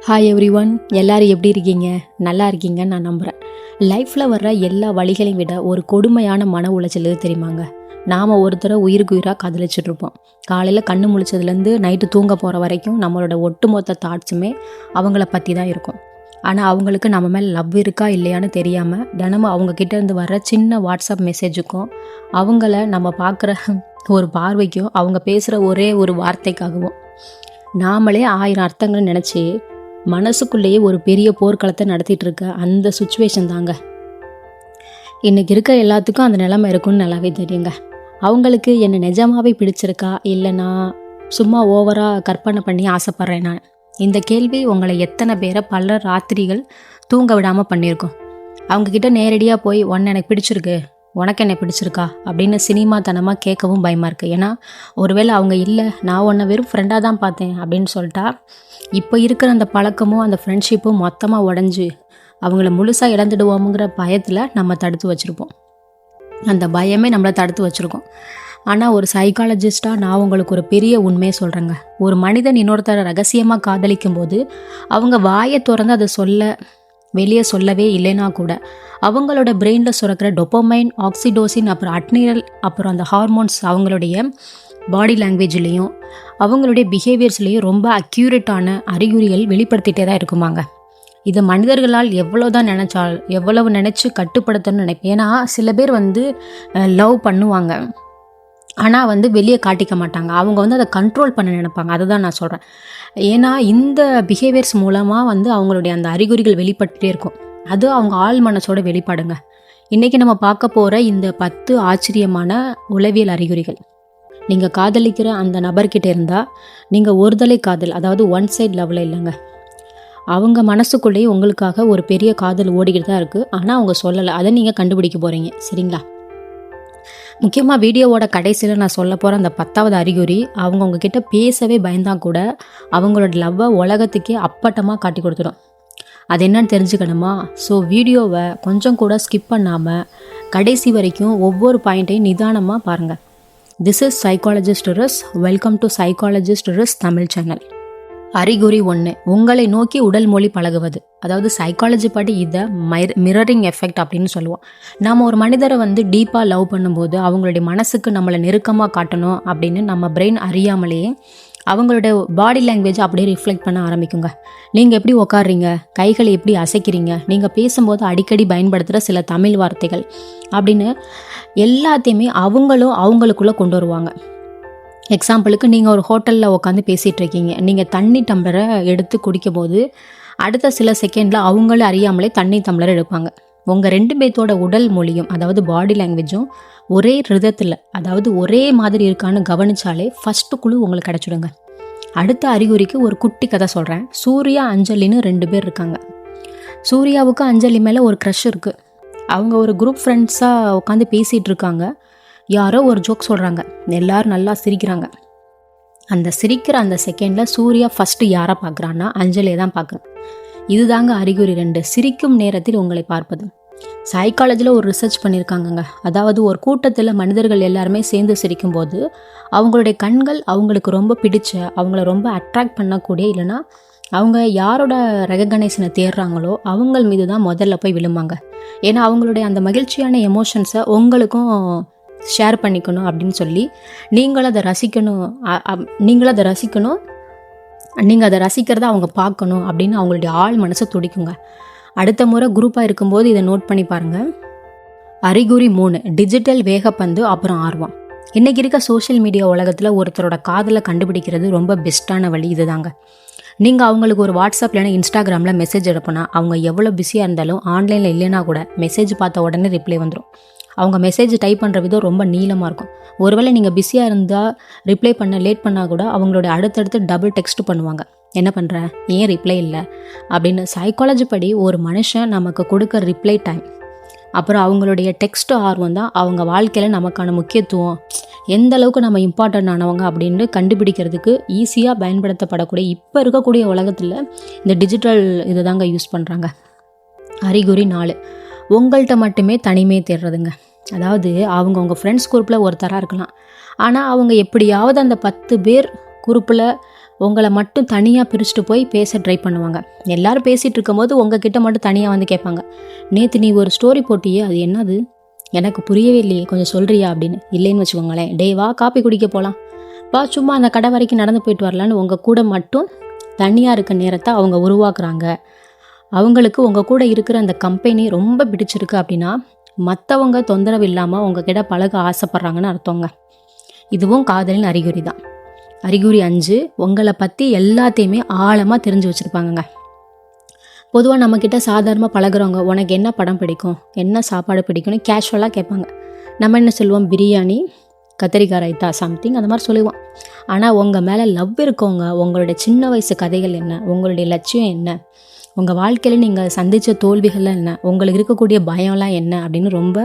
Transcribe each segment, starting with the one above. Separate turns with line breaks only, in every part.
Hi every one, எல்லோரும் எப்படி இருக்கீங்க? நல்லா இருக்கீங்கன்னு நான் நம்புகிறேன். லைஃப்பில் வர்ற எல்லா வழிகளையும் விட ஒரு கொடுமையான மன உளைச்சல் எது தெரியுமாங்க? நாம் ஒருத்தரை உயிருக்கு உயிராக காதலிச்சிட்ருப்போம். காலையில் கண்ணு முழிச்சதுலேருந்து நைட்டு தூங்க போகிற வரைக்கும் நம்மளோட ஒட்டுமொத்த தாட்ஸுமே அவங்கள பற்றி தான் இருக்கும். ஆனால் அவங்களுக்கு நம்ம மேலே லவ் இருக்கா இல்லையான்னு தெரியாமல் தினமும் அவங்கக்கிட்டேருந்து வர்ற சின்ன வாட்ஸ்அப் மெசேஜுக்கும் அவங்கள நம்ம பார்க்குற ஒரு பார்வைக்கும் அவங்க பேசுகிற ஒரே ஒரு வார்த்தைக்காகவும் நாமளே 1000 அர்த்தங்களை நினச்சி மனசுக்குள்ளேயே ஒரு பெரிய போர்க்களத்தை நடத்திட்டு இருக்க அந்த சுச்சுவேஷன் தாங்க. இன்னைக்கு இருக்க எல்லாத்துக்கும் அந்த நிலைமை இருக்குன்னு நல்லாவே தெரியுங்க. அவங்களுக்கு என்னை நிஜமாவே பிடிச்சிருக்கா இல்லைனா சும்மா ஓவராக கற்பனை பண்ணி ஆசைப்பட்றேன் நான். இந்த கேள்வி உங்களை எத்தனை பேரை பல ராத்திரிகள் தூங்க விடாமல் பண்ணியிருக்கோம். அவங்கக்கிட்ட நேரடியாக போய் ஒன்று எனக்கு பிடிச்சிருக்கு, உனக்கு என்ன பிடிச்சிருக்கா அப்படின்னு சினிமாத்தனமாக கேட்கவும் பயமாக இருக்குது. ஏன்னா ஒருவேளை அவங்க இல்லை, நான் உன்னை வெறும் ஃப்ரெண்டாக தான் பார்த்தேன் அப்படின்னு சொல்லிட்டா இப்போ இருக்கிற அந்த பழக்கமும் அந்த ஃப்ரெண்ட்ஷிப்பும் மொத்தமாக உடஞ்சி அவங்கள முழுசாக இழந்துடுவோமுங்கிற பயத்தில் நம்ம தடுத்து வச்சுருப்போம். அந்த பயமே நம்மளை தடுத்து வச்சுருக்கோம். ஆனால் ஒரு சைக்காலஜிஸ்ட்டாக நான் உங்களுக்கு ஒரு பெரிய உண்மையை சொல்கிறேங்க. ஒரு மனிதன் இன்னொருத்தரை ரகசியமாக காதலிக்கும் போது அவங்க வாயை திறந்து அதை வெளியே சொல்லவே இல்லைன்னா கூட அவங்களோட பிரெயினில் சுரக்கிற டொப்பமைன், ஆக்சிடோசின், அப்புறம் அட்னிரல், அப்புறம் அந்த ஹார்மோன்ஸ் அவங்களுடைய பாடி லாங்குவேஜ்லேயும் அவங்களுடைய பிஹேவியர்ஸ்லேயும் ரொம்ப அக்யூரேட்டான அறிகுறிகள் வெளிப்படுத்திகிட்டே தான் இருக்குமாங்க. இதை மனிதர்களால் எவ்வளவு நினச்சி கட்டுப்படுத்தணும்னு நினைப்பேன். ஏன்னா சில பேர் லவ் பண்ணுவாங்க, ஆனால் வெளியே காட்டிக்க மாட்டாங்க. அவங்க அதை கண்ட்ரோல் பண்ண நினைப்பாங்க. அதை தான் நான் சொல்கிறேன். ஏன்னா இந்த பிஹேவியர்ஸ் மூலமாக அவங்களுடைய அந்த அறிகுறிகள் வெளிப்பட்டுட்டே இருக்கும். அது அவங்க ஆள் மனசோட வெளிப்பாடுங்க. இன்றைக்கி நம்ம பார்க்க போகிற இந்த 10 ஆச்சரியமான உளவியல் அறிகுறிகள். நீங்கள் காதலிக்கிற அந்த நபர்கிட்ட இருந்தால் நீங்கள் ஒருதலை காதல், அதாவது ஒன் சைட் லவ்வில் இல்லைங்க. அவங்க மனசுக்குள்ளேயே உங்களுக்காக ஒரு பெரிய காதல் ஓடிக்கிட்டு தான் இருக்குது. ஆனால் அவங்க சொல்லலை. அதை நீங்கள் கண்டுபிடிக்க போகிறீங்க, சரிங்களா? முக்கியமாக வீடியோவோட கடைசியில் நான் சொல்ல போகிற அந்த 10வது அறிகுறி, அவங்க உங்ககிட்ட பேசவே பயந்தால் கூட அவங்களோட லவ்வை உலகத்துக்கே அப்பட்டமாக காட்டி கொடுத்துடும். அது என்னன்னு தெரிஞ்சுக்கணுமா? ஸோ வீடியோவை கொஞ்சம் கூட ஸ்கிப் பண்ணாமல் கடைசி வரைக்கும் ஒவ்வொரு பாயிண்ட்டையும் நிதானமாக பாருங்கள். This is psychologist Ris. Welcome to psychologist Ris Tamil channel. அறிகுறி 1, உங்களை நோக்கி உடல் மொழி பழகுவது. அதாவது சைக்காலஜி படி இதை மிரரிங் எஃபெக்ட் அப்படின்னு சொல்லுவோம். நம்ம ஒரு மனிதரை டீப்பாக லவ் பண்ணும்போது அவங்களுடைய மனசுக்கு நம்மளை நெருக்கமாக காட்டணும் அப்படின்னு நம்ம பிரெயின் அறியாமலேயே அவங்களுடைய பாடி லாங்குவேஜ் அப்படியே ரிஃப்ளெக்ட் பண்ண ஆரம்பிக்குங்க. நீங்கள் எப்படி உக்காடுறீங்க, கைகளை எப்படி அசைக்கிறீங்க, நீங்கள் பேசும்போது அடிக்கடி பயன்படுத்துகிற சில தமிழ் வார்த்தைகள் அப்படின்னு எல்லாத்தையுமே அவங்களுக்குள்ளே கொண்டு வருவாங்க. எக்ஸாம்பிளுக்கு நீங்கள் ஒரு ஹோட்டலில் உட்காந்து பேசிகிட்டு இருக்கீங்க. நீங்கள் தண்ணி டம்ளரை எடுத்து குடிக்கும் போது அடுத்த சில செகண்டில் அவங்களே அறியாமலே தண்ணி டம்ளரை எடுப்பாங்க. உங்கள் 2 பேர்த்தோட உடல் மொழியும், அதாவது பாடி லாங்குவேஜும் ஒரே ரிதத்தில், அதாவது ஒரே மாதிரி இருக்கான்னு கவனிச்சாலே ஃபஸ்ட்டு குழு உங்களுக்கு கிடச்சிடுங்க. அடுத்த அறிகுறிக்கு ஒரு குட்டி கதை சொல்கிறேன். சூர்யா, அஞ்சலின்னு 2 பேர் இருக்காங்க. சூர்யாவுக்கு அஞ்சலி மேலே ஒரு க்ரஷ் இருக்குது. அவங்க ஒரு குரூப் ஃப்ரெண்ட்ஸாக உட்காந்து பேசிகிட்டு இருக்காங்க. யாரோ ஒரு ஜோக் சொல்கிறாங்க. எல்லோரும் நல்லா சிரிக்கிறாங்க. அந்த சிரிக்கிற அந்த செகண்டில் சூர்யா ஃபஸ்ட்டு யாரை பார்க்குறான்னா அஞ்சலியை தான் பார்க்குறேன். இதுதாங்க அறிகுறி 2, சிரிக்கும் நேரத்தில் உங்களை பார்ப்பது. சைக்காலஜியில் ஒரு ரிசர்ச் பண்ணியிருக்காங்கங்க. அதாவது ஒரு கூட்டத்தில் மனிதர்கள் எல்லாருமே சேர்ந்து சிரிக்கும்போது அவங்களுடைய கண்கள் அவங்களுக்கு ரொம்ப பிடிச்ச, அவங்கள ரொம்ப அட்ராக்ட் பண்ணக்கூடிய, இல்லைனா அவங்க யாரோட ரெகக்னைசனை தேடுறாங்களோ அவங்கள் மீது தான் முதல்ல போய் விழுமாங்க. ஏன்னா அவங்களுடைய அந்த மகிழ்ச்சியான எமோஷன்ஸை உங்களுக்கும் ஷேர் பண்ணிக்கணும் அப்படின்னு சொல்லி நீங்கள் அதை ரசிக்கணும், நீங்கள் அதை ரசிக்கிறத அவங்க பார்க்கணும் அப்படின்னு அவங்களுடைய ஆள் மனசை துடிக்குங்க. அடுத்த முறை குரூப்பாக இருக்கும்போது இதை நோட் பண்ணி பாருங்கள். அறிகுறி 3, டிஜிட்டல் வேகப்பந்து, அப்புறம் ஆர்வம். இன்றைக்கி இருக்க சோஷியல் மீடியா உலகத்தில் ஒருத்தரோட காதலை கண்டுபிடிக்கிறது ரொம்ப பெஸ்ட்டான வழி இதுதாங்க. நீங்கள் அவங்களுக்கு ஒரு வாட்ஸ்அப் இல்லைனா இன்ஸ்டாகிராமில் மெசேஜ் எடுப்போனா அவங்க எவ்வளோ பிஸியாக இருந்தாலும் ஆன்லைனில் இல்லைனா கூட மெசேஜ் பார்த்த உடனே ரிப்ளை வந்துடும். அவங்க மெசேஜ் டைப் பண்ணுற விதம் ரொம்ப நீளமாக இருக்கும். ஒருவேளை நீங்கள் பிஸியாக இருந்தால் ரிப்ளை பண்ண லேட் பண்ணால் கூட அவங்களோட அடுத்தடுத்து டபுள் டெக்ஸ்ட் பண்ணுவாங்க. என்ன பண்ணுற, ஏன் ரிப்ளை இல்லை அப்படின்னு. சைக்காலஜி படி ஒரு மனுஷன் நமக்கு கொடுக்க ரிப்ளை டைம், அப்புறம் அவங்களுடைய டெக்ஸ்ட் ஆர்வம் தான் அவங்க வாழ்க்கையில் நமக்கான முக்கியத்துவம், எந்த அளவுக்கு நம்ம இம்பார்ட்டன்ட் ஆனவங்க அப்படின்னு கண்டுபிடிக்கிறதுக்கு ஈஸியாக பயன்படுத்தப்படக்கூடிய இப்போ இருக்கக்கூடிய உலகத்தில் இந்த டிஜிட்டல் இது தாங்க யூஸ் பண்ணுறாங்க. அறிகுறி 4, உங்கள்கிட்ட மட்டுமே தனிமையை தேடுறதுங்க. அதாவது அவங்க உங்கள் ஃப்ரெண்ட்ஸ் குரூப்பில் ஒருத்தராக இருக்கலாம். ஆனால் அவங்க எப்படியாவது அந்த 10 பேர் குரூப்பில் உங்களை மட்டும் தனியாக பிரிச்சுட்டு போய் பேச ட்ரை பண்ணுவாங்க. எல்லாரும் பேசிகிட்டு இருக்கும்போது உங்ககிட்ட மட்டும் தனியாக வந்து கேட்பாங்க, நேற்று நீ ஒரு ஸ்டோரி போட்டியே, அது என்னது, எனக்கு புரியவே இல்லையே, கொஞ்சம் சொல்கிறியா அப்படின்னு. இல்லைன்னு வச்சுக்கோங்களேன், டே வா காப்பி குடிக்க போகலாம், வா சும்மா அந்த கடை வரைக்கும் நடந்து போயிட்டு வரலான்னு உங்கள் கூட மட்டும் தனியாக இருக்க நேரத்தை அவங்க உருவாக்குறாங்க. அவங்களுக்கு உங்கள் கூட இருக்கிற அந்த கம்பெனி ரொம்ப பிடிச்சிருக்கு அப்படின்னா மற்றவங்க தொந்தரவு இல்லாமல் உங்ககிட்ட பழக ஆசைப்பட்றாங்கன்னு அர்த்தங்க. இதுவும் காதலின் அறிகுறி தான். அறிகுறி 5, உங்களை பற்றி எல்லாத்தையுமே ஆழமாக தெரிஞ்சு வச்சுருப்பாங்கங்க. பொதுவாக நம்மக்கிட்ட சாதாரணமாக பழகுறவங்க உனக்கு என்ன படம் பிடிக்கும், என்ன சாப்பாடு பிடிக்கும்னு கேஷுவலாக கேட்பாங்க. நம்ம என்ன சொல்லுவோம், பிரியாணி, கத்திரிக்காய் ரைத்தா, சம்திங் அந்த மாதிரி சொல்லுவோம். ஆனால் உங்கள் மேலே லவ் இருக்கவங்க உங்களுடைய சின்ன வயசு கதைகள் என்ன, உங்களுடைய லட்சியம் என்ன, உங்கள் வாழ்க்கையில் நீங்கள் சந்தித்த தோல்விகள்லாம் என்ன, உங்களுக்கு இருக்கக்கூடிய பயம்லாம் என்ன அப்படின்னு ரொம்ப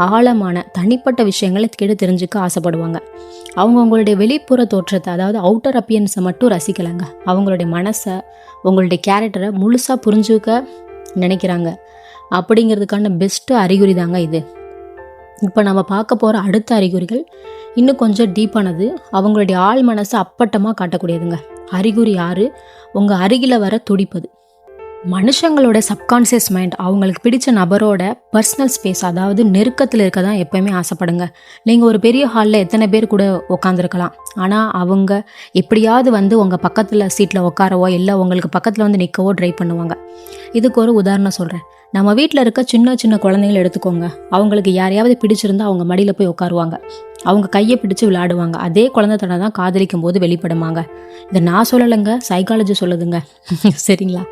ஆழமான தனிப்பட்ட விஷயங்களை கேட்டு தெரிஞ்சுக்க ஆசைப்படுவாங்க. அவங்க உங்களுடைய வெளிப்புற தோற்றத்தை, அதாவது அவுட்டர் அப்பியன்ஸை மட்டும் ரசிக்கலைங்க, அவங்களுடைய மனசை, உங்களுடைய கேரக்டரை முழுசாக புரிஞ்சுக்க நினைக்கிறாங்க. அப்படிங்கிறதுக்கான பெஸ்ட்டு அறிகுறி தாங்க இது. இப்போ நம்ம பார்க்க போகிற அடுத்த அறிகுறிகள் இன்னும் கொஞ்சம் டீப்பானது. அவங்களுடைய ஆள் மனசை அப்பட்டமாக காட்டக்கூடியதுங்க. அறிகுறி 6, உங்கள் அருகில் வர துடிப்பது. மனுஷங்களோட சப்கான்சியஸ் மைண்ட் அவங்களுக்கு பிடிச்ச நபரோட பர்சனல் ஸ்பேஸ், அதாவது நெருக்கத்தில் இருக்க தான் எப்போயுமே ஆசைப்படுங்க. நீங்கள் ஒரு பெரிய ஹாலில் எத்தனை பேர் கூட உட்காந்துருக்கலாம், ஆனால் அவங்க எப்படியாவது வந்து உங்கள் பக்கத்தில் சீட்டில் உட்காரவோ இல்லை உங்களுக்கு பக்கத்தில் வந்து நிற்கவோ ட்ரை பண்ணுவாங்க. இதுக்கு ஒரு உதாரணம் சொல்கிறேன். நம்ம வீட்டில் இருக்க சின்ன சின்ன குழந்தைங்களை எடுத்துக்கோங்க. அவங்களுக்கு யாரையாவது பிடிச்சிருந்தா அவங்க மடியில் போய் உட்காருவாங்க, அவங்க கையை பிடிச்சி விளையாடுவாங்க. அதே குழந்தைத்தனை தான் காதலிக்கும் போது வெளிப்படுமாங்க. இதை நான் சொல்லலைங்க, சைக்காலஜி சொல்லுதுங்க. சரிங்களா?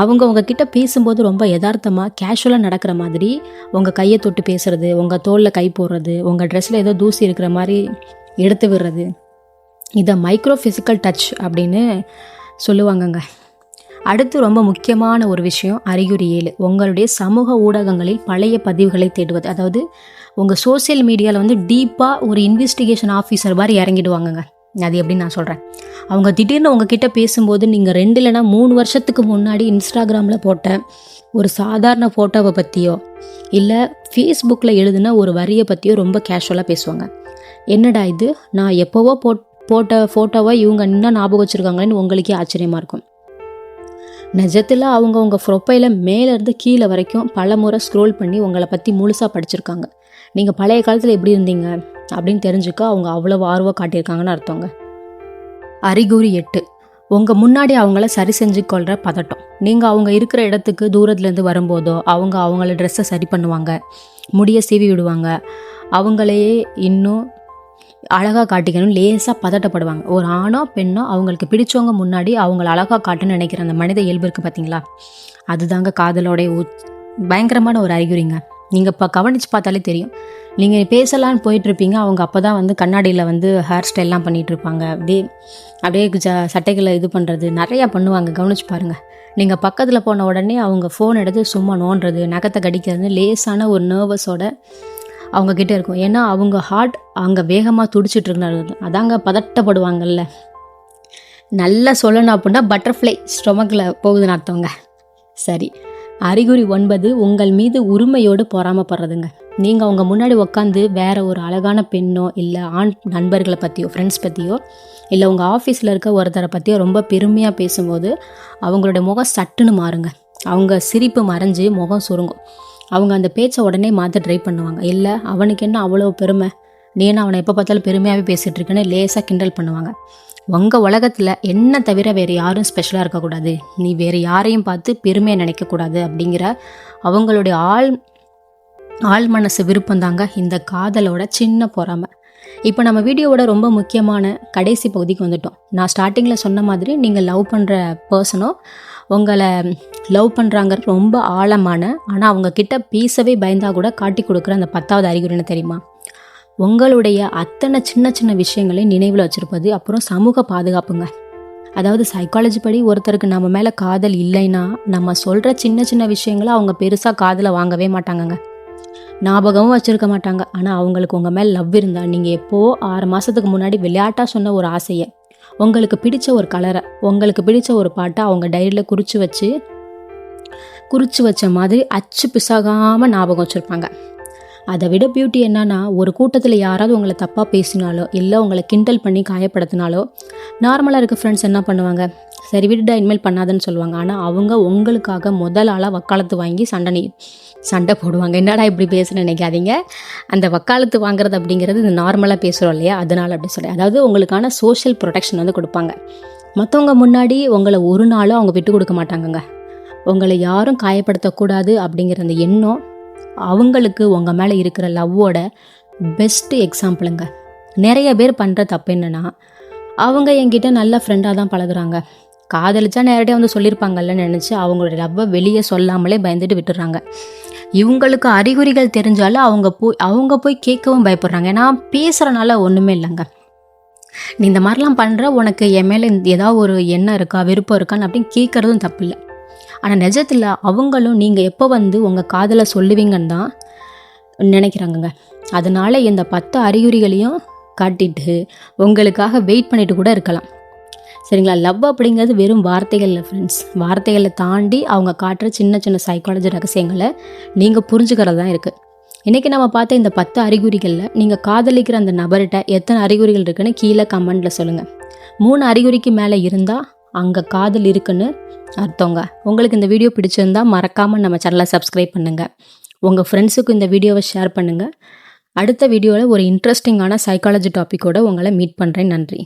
அவங்க உங்ககிட்ட பேசும்போது ரொம்ப யதார்த்தமாக கேஷுவலாக நடக்கிற மாதிரி உங்கள் கையை தொட்டு பேசுறது, உங்கள் தோளில் கை போடுறது, உங்கள் ட்ரெஸ்ஸில் ஏதோ தூசி இருக்கிற மாதிரி எடுத்து விடுறது, இதை மைக்ரோ ஃபிசிக்கல் டச் அப்படின்னு சொல்லுவாங்கங்க. அடுத்து ரொம்ப முக்கியமான ஒரு விஷயம், அறிகுறி 7, உங்களுடைய சமூக ஊடகங்களில் பழைய பதிவுகளை தேடுவது. அதாவது உங்கள் சோசியல் மீடியாவில் வந்து டீப்பாக ஒரு இன்வெஸ்டிகேஷன் ஆஃபீஸர் மாதிரி இறங்கிடுவாங்கங்க. அது எப்படின்னு நான் சொல்கிறேன். அவங்க திடீர்னு உங்ககிட்ட பேசும்போது நீங்கள் 2 இல்லைனா 3 வருஷத்துக்கு முன்னாடி இன்ஸ்டாகிராமில் போட்ட ஒரு சாதாரண ஃபோட்டோவை பற்றியோ இல்லை ஃபேஸ்புக்கில் எழுதின ஒரு வரியை பற்றியோ ரொம்ப கேஷுவலாக பேசுவாங்க. என்னடா இது, நான் எப்போவோ போட்ட ஃபோட்டோவை இவங்க இன்னும் ஞாபகம் வச்சுருக்காங்களேன்னு உங்களுக்கே ஆச்சரியமாக இருக்கும். நிஜத்தில் அவங்க உங்கள் ப்ரொஃபைலை மேலேருந்து கீழே வரைக்கும் பல முறை ஸ்க்ரோல் பண்ணி உங்களை பற்றி முழுசாக படிச்சிருக்காங்க. நீங்கள் பழைய காலத்தில் எப்படி இருந்தீங்க அப்படின்னு தெரிஞ்சுக்க அவங்க அவ்வளோ ஆர்வம் காட்டியிருக்காங்கன்னு அர்த்தங்க. அறிகுறி 8, உங்கள் முன்னாடி அவங்கள சரி செஞ்சு கொள்கிற பதட்டம். நீங்கள் அவங்க இருக்கிற இடத்துக்கு தூரத்துலேருந்து வரும்போதோ அவங்கள ட்ரெஸ்ஸை சரி பண்ணுவாங்க, முடியை சீவி விடுவாங்க, அவங்களையே இன்னும் அழகாக காட்டிக்கணும் லேசாக பதட்டப்படுவாங்க. ஒரு ஆணோ பெண்ணோ அவங்களுக்கு பிடிச்சவங்க முன்னாடி அவங்கள அழகாக காட்டுன்னு நினைக்கிற அந்த மனித இயல்பு இருக்குது பார்த்தீங்களா, அதுதாங்க காதலோடைய பயங்கரமான ஒரு அறிகுறிங்க. நீங்கள் இப்போ கவனித்து பார்த்தாலே தெரியும். நீங்கள் பேசலான்னு போயிட்டுருப்பீங்க, அவங்க அப்போ தான் வந்து கண்ணாடியில் வந்து ஹேர் ஸ்டைல்லாம் பண்ணிகிட்ருப்பாங்க, அப்படியே சட்டைகளை இது பண்ணுறது நிறையா பண்ணுவாங்க. கவனிச்சு பாருங்கள். நீங்கள் பக்கத்தில் போன உடனே அவங்க ஃபோன் எடுத்து சும்மா நோண்டுறது, நகத்தை கடிக்கிறது, லேசான ஒரு நர்வஸோட அவங்கக்கிட்ட இருக்கும். ஏன்னா அவங்க ஹார்ட் அங்கே வேகமாக துடிச்சிட்ருக்குறாரு, அதாங்க பதட்டப்படுவாங்கல்ல. நல்லா சொல்லணும் அப்படின்னா பட்டர்ஃப்ளை ஸ்டொமக்கில் போகுதுன்னு அர்த்தங்க. சரி, அறிகுறி 9, உங்கள் மீது உரிமையோடு பொறாமப்படுறதுங்க. நீங்கள் அவங்க முன்னாடி உட்காந்து வேறு ஒரு அழகான பெண்ணோ இல்லை ஆண் நண்பர்களை பற்றியோ ஃப்ரெண்ட்ஸ் பற்றியோ இல்லை உங்கள் ஆஃபீஸில் இருக்க ஒருத்தரை பற்றியோ ரொம்ப பெருமையாக பேசும்போது அவங்களோட முகம் சட்டுன்னு மாறுங்க. அவங்க சிரிப்பு மறைஞ்சு முகம் சுருங்கும். அவங்க அந்த பேச்சை உடனே மாற்ற ட்ரை பண்ணுவாங்க. இல்லை அவனுக்கு என்ன அவ்வளோ பெருமை, நீ என்ன அவனை எப்போ பார்த்தாலும் பெருமையாகவே பேசிகிட்டு இருக்கேன்னு லேசாக கிண்டல் பண்ணுவாங்க. உங்கள் உலகத்தில் என்ன தவிர வேறு யாரும் ஸ்பெஷலாக இருக்கக்கூடாது, நீ வேறு யாரையும் பார்த்து பெருமையாக நினைக்கக்கூடாது அப்படிங்கிற அவங்களுடைய ஆள் மனசு விருப்பம் தாங்க இந்த காதலோட சின்ன பொறாமை. இப்போ நம்ம வீடியோவோட ரொம்ப முக்கியமான கடைசி பகுதிக்கு வந்துட்டோம். நான் ஸ்டார்டிங்கில் சொன்ன மாதிரி நீங்கள் லவ் பண்ணுற பர்சனோ உங்களை லவ் பண்ணுறாங்க ரொம்ப ஆழமான, ஆனால் அவங்கக்கிட்ட பேசவே பயந்தா கூட காட்டி கொடுக்குற அந்த 10வது அறிகுறின்னு தெரியுமா, உங்களுடைய அத்தனை சின்ன சின்ன விஷயங்களையும் நினைவில் வச்சுருப்பது. அப்புறம் சமூக பாதுகாப்புங்க. அதாவது சைக்காலஜி படி ஒருத்தருக்கு நம்ம மேலே காதல் இல்லைன்னா நம்ம சொல்கிற சின்ன சின்ன விஷயங்களை அவங்க பெருசாக காதில் வாங்கவே மாட்டாங்கங்க, ஞாபகமும் வச்சுருக்க மாட்டாங்க. ஆனால் அவங்களுக்கு உங்கள் மேலே லவ் இருந்தால் நீங்கள் எப்போது 6 மாதத்துக்கு முன்னாடி விளையாட்டாக சொன்ன ஒரு ஆசையை, உங்களுக்கு பிடிச்ச ஒரு கலரை, உங்களுக்கு பிடிச்ச ஒரு பாட்டை அவங்க டைரியில் குறித்து வச்ச மாதிரி அச்சு பிசகாமல் ஞாபகம் வச்சுருப்பாங்க. அதை விட பியூட்டி என்னன்னா, ஒரு கூட்டத்தில் யாராவது உங்களை தப்பாக பேசினாலோ இல்லை உங்களை கிண்டல் பண்ணி காயப்படுத்தினாலோ நார்மலாக இருக்க ஃப்ரெண்ட்ஸ் என்ன பண்ணுவாங்க, சரி விடுடா இனிமேல் பண்ணாதன்னு சொல்லுவாங்க. ஆனால் அவங்க உங்களுக்காக முதல் ஆளாக வக்காலத்து வாங்கி சண்டை போடுவாங்க. என்னடா இப்படி பேசுன்னு நினைக்காதீங்க. அந்த வக்காலத்து வாங்குறது அப்படிங்கிறது இது நார்மலாக பேசுகிறோம் இல்லையா, அதனால் அப்படி சொல்லி, அதாவது உங்களுக்கான சோஷியல் ப்ரொடெக்ஷன் வந்து கொடுப்பாங்க. மற்றவங்க முன்னாடி உங்களை ஒரு நாளும் அவங்க விட்டு கொடுக்க மாட்டாங்கங்க. உங்களை யாரும் காயப்படுத்தக்கூடாது அப்படிங்கிற அந்த எண்ணம் அவங்களுக்கு உங்கள் மேலே இருக்கிற லவ்வோட பெஸ்ட்டு எக்ஸாம்பிளுங்க. நிறைய பேர் பண்ணுற தப்பு என்னென்னா, அவங்க என்கிட்ட நல்ல ஃப்ரெண்டாக தான் பழகுறாங்க, காதலிச்சா நேரடியாக வந்து சொல்லியிருப்பாங்கல்லன்னு நினச்சி அவங்களோட லவ்வை வெளியே சொல்லாமலே பயந்துட்டு விட்டுறாங்க. இவங்களுக்கு அறிகுறிகள் தெரிஞ்சாலும் அவங்க போய் கேட்கவும் பயப்படுறாங்க. ஏன்னா பேசுகிறனால ஒன்றுமே இல்லைங்க. நீ இந்த மாதிரிலாம் பண்ணுற, உனக்கு என் மேலே ஏதாவது ஒரு எண்ணம் இருக்கா, விருப்பம் இருக்கான்னு அப்படின்னு கேட்குறதும் தப்பு இல்லை. ஆனால் நிஜத்தில் அவங்களும் நீங்கள் எப்போ வந்து உங்கள் காதலை சொல்லுவீங்கன்னு தான் நினைக்கிறாங்கங்க. அதனால் இந்த 10 அறிகுறிகளையும் காட்டிட்டு உங்களுக்காக வெயிட் பண்ணிட்டு கூட இருக்கலாம். சரிங்களா? லவ் அப்படிங்கிறது வெறும் வார்த்தைகள் இல்லை ஃப்ரெண்ட்ஸ். வார்த்தைகளை தாண்டி அவங்க காட்டுற சின்ன சின்ன சைக்காலஜி ரகசியங்களை நீங்கள் புரிஞ்சுக்கிறது தான் இருக்குது. இன்றைக்கி நம்ம பார்த்த இந்த 10 அறிகுறிகளில் நீங்கள் காதலிக்கிற அந்த நபர்கிட்ட எத்தனை அறிகுறிகள் இருக்குன்னு கீழே கமெண்ட்டில் சொல்லுங்கள். 3 அறிகுறிக்கு மேலே இருந்தால் அங்கே காதல் இருக்குன்னு அர்த்தங்க. உங்களுக்கு இந்த வீடியோ பிடிச்சிருந்தா மறக்காமல் நம்ம சேனலை சப்ஸ்கிரைப் பண்ணுங்கள். உங்கள் ஃப்ரெண்ட்ஸுக்கும் இந்த வீடியோவை ஷேர் பண்ணுங்கள். அடுத்த வீடியோவில் ஒரு இன்ட்ரெஸ்டிங்கான சைக்காலஜி டாப்பிக்கோடு உங்களை மீட் பண்ணுறேன். நன்றி.